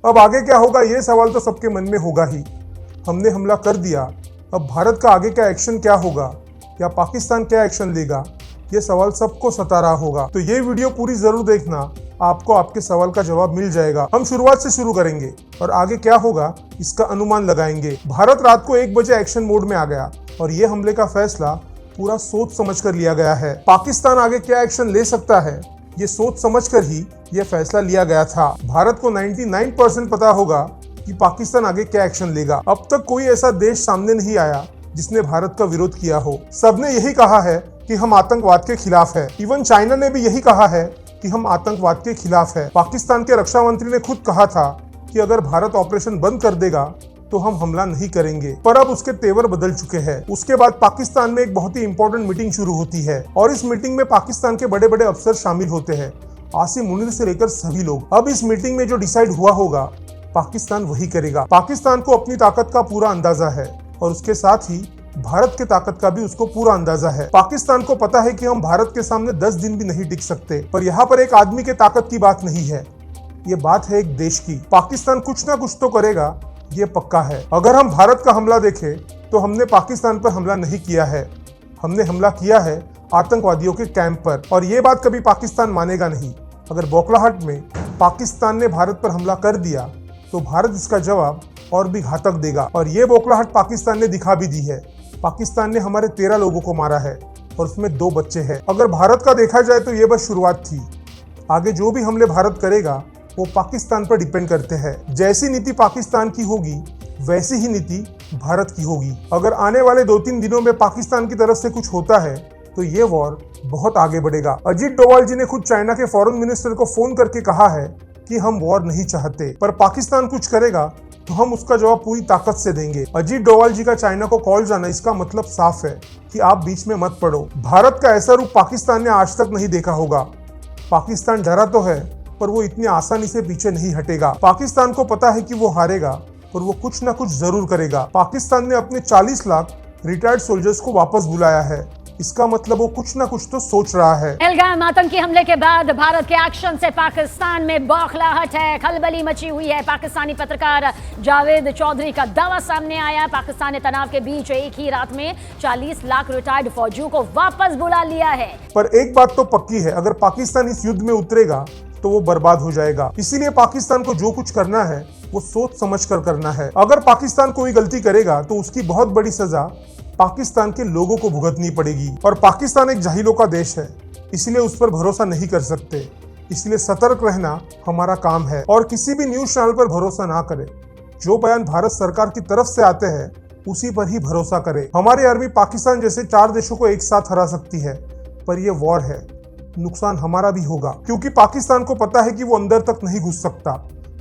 अब आगे क्या होगा ये सवाल तो सबके मन में होगा ही। हमने हमला कर दिया, अब भारत का आगे क्या एक्शन क्या होगा या पाकिस्तान क्या एक्शन लेगा, ये सवाल सबको सता रहा होगा। तो ये वीडियो पूरी जरूर देखना, आपको आपके सवाल का जवाब मिल जाएगा। हम शुरुआत से शुरू करेंगे और आगे क्या होगा इसका अनुमान लगाएंगे। भारत रात को 1 बजे एक्शन मोड में आ गया और ये हमले का फैसला पूरा सोच समझ कर लिया गया है। पाकिस्तान आगे क्या एक्शन ले सकता है ये सोच समझ कर ही ये फैसला लिया गया था। भारत को 99% पता होगा कि पाकिस्तान आगे क्या एक्शन लेगा। अब तक कोई ऐसा देश सामने नहीं आया जिसने भारत का विरोध किया हो। सबने यही कहा है कि हम आतंकवाद के खिलाफ है। इवन चाइना ने भी यही कहा है कि हम आतंकवाद के खिलाफ है। पाकिस्तान के रक्षा मंत्री ने खुद कहा था कि अगर भारत ऑपरेशन बंद कर देगा तो हम हमला नहीं करेंगे, पर अब उसके तेवर बदल चुके हैं। उसके बाद पाकिस्तान में एक बहुत ही इंपॉर्टेंट मीटिंग शुरू होती है और इस मीटिंग में पाकिस्तान के बड़े बड़े अफसर शामिल होते हैं, आसिम मुनीर से लेकर सभी लोग। अब इस मीटिंग में जो डिसाइड हुआ होगा पाकिस्तान वही करेगा। पाकिस्तान को अपनी ताकत का पूरा अंदाजा है और उसके साथ ही भारत की ताकत का भी उसको पूरा अंदाजा है। पाकिस्तान को पता है कि हम भारत के सामने 10 दिन भी नहीं टिक सकते, पर यहाँ पर एक आदमी के ताकत की बात नहीं है, ये बात है एक देश की। पाकिस्तान कुछ ना कुछ तो करेगा, ये पक्का है। अगर हम भारत का हमला देखें तो हमने पाकिस्तान पर हमला नहीं किया है, हमने हमला किया है आतंकवादियों के कैंप पर, और ये बात कभी पाकिस्तान मानेगा नहीं। अगर बौखलाहट में पाकिस्तान ने भारत पर हमला कर दिया तो भारत इसका जवाब और भी घातक देगा, और ये बौखलाहट पाकिस्तान ने दिखा भी दी है। पाकिस्तान ने हमारे 13 लोगों को मारा है और उसमें 2 बच्चे हैं। अगर भारत का देखा जाए तो ये बस शुरुआत थी, आगे जो भी हमले भारत करेगा वो पाकिस्तान पर डिपेंड करते हैं। जैसी नीति पाकिस्तान की होगी वैसी ही नीति भारत की होगी। अगर आने वाले 2-3 दिनों में पाकिस्तान की तरफ से कुछ होता है तो ये वॉर बहुत आगे बढ़ेगा। अजीत डोवाल जी ने खुद चाइना के फॉरेन मिनिस्टर को फोन करके कहा है कि हम वॉर नहीं चाहते, पर पाकिस्तान कुछ करेगा तो हम उसका जवाब पूरी ताकत से देंगे। अजीत डोवाल जी का चाइना को कॉल जाना, इसका मतलब साफ है कि आप बीच में मत पड़ो। भारत का ऐसा रूप पाकिस्तान ने आज तक नहीं देखा होगा। पाकिस्तान डरा तो है पर वो इतनी आसानी से पीछे नहीं हटेगा। पाकिस्तान को पता है कि वो हारेगा, पर वो कुछ ना कुछ जरूर करेगा। पाकिस्तान ने अपने 40 लाख रिटायर्ड सोल्जर्स को वापस बुलाया है, इसका मतलब वो कुछ ना कुछ तो सोच रहा है। पहलगाम आतंकी हमले के बाद भारत के एक्शन से पाकिस्तान में बौखलाहट है, खलबली मची हुई है। पाकिस्तानी पत्रकार जावेद चौधरी का दावा सामने आया। पाकिस्तान ने तनाव के बीच एक ही रात में 40 लाख रिटायर्ड फौजियों को वापस बुला लिया है। पर एक बात तो पक्की है, अगर पाकिस्तान इस युद्ध में उतरेगा तो वो बर्बाद हो जाएगा। इसीलिए पाकिस्तान को जो कुछ करना है वो सोच समझ कर करना है। अगर पाकिस्तान कोई गलती करेगा तो उसकी बहुत बड़ी सजा पाकिस्तान के लोगों को भुगतनी पड़ेगी। और पाकिस्तान एक जाहिलों का देश है, इसलिए उस पर भरोसा नहीं कर सकते। इसलिए सतर्क रहना हमारा काम है और किसी भी न्यूज चैनल पर भरोसा ना करें। जो बयान भारत सरकार की तरफ से आते हैं उसी पर ही भरोसा करें। हमारी आर्मी पाकिस्तान जैसे 4 देशों को एक साथ हरा सकती है, पर यह वॉर है, नुकसान हमारा भी होगा, क्योंकि पाकिस्तान को पता है कि वो अंदर तक नहीं घुस सकता,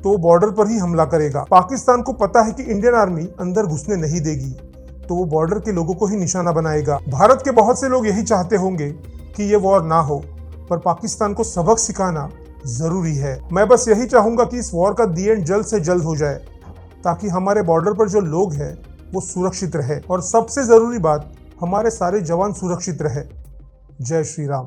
तो वो बॉर्डर पर ही हमला करेगा। पाकिस्तान को पता है कि इंडियन आर्मी अंदर घुसने नहीं देगी, तो वो बॉर्डर के लोगों को ही निशाना बनाएगा। भारत के बहुत से लोग यही चाहते होंगे कि ये वॉर ना हो, पर पाकिस्तान को सबक सिखाना जरूरी है। मैं बस यही चाहूंगा कि इस वॉर का दी एंड जल्द से जल्द हो जाए, ताकि हमारे बॉर्डर पर जो लोग हैं वो सुरक्षित रहे, और सबसे जरूरी बात, हमारे सारे जवान सुरक्षित रहे। जय श्री राम।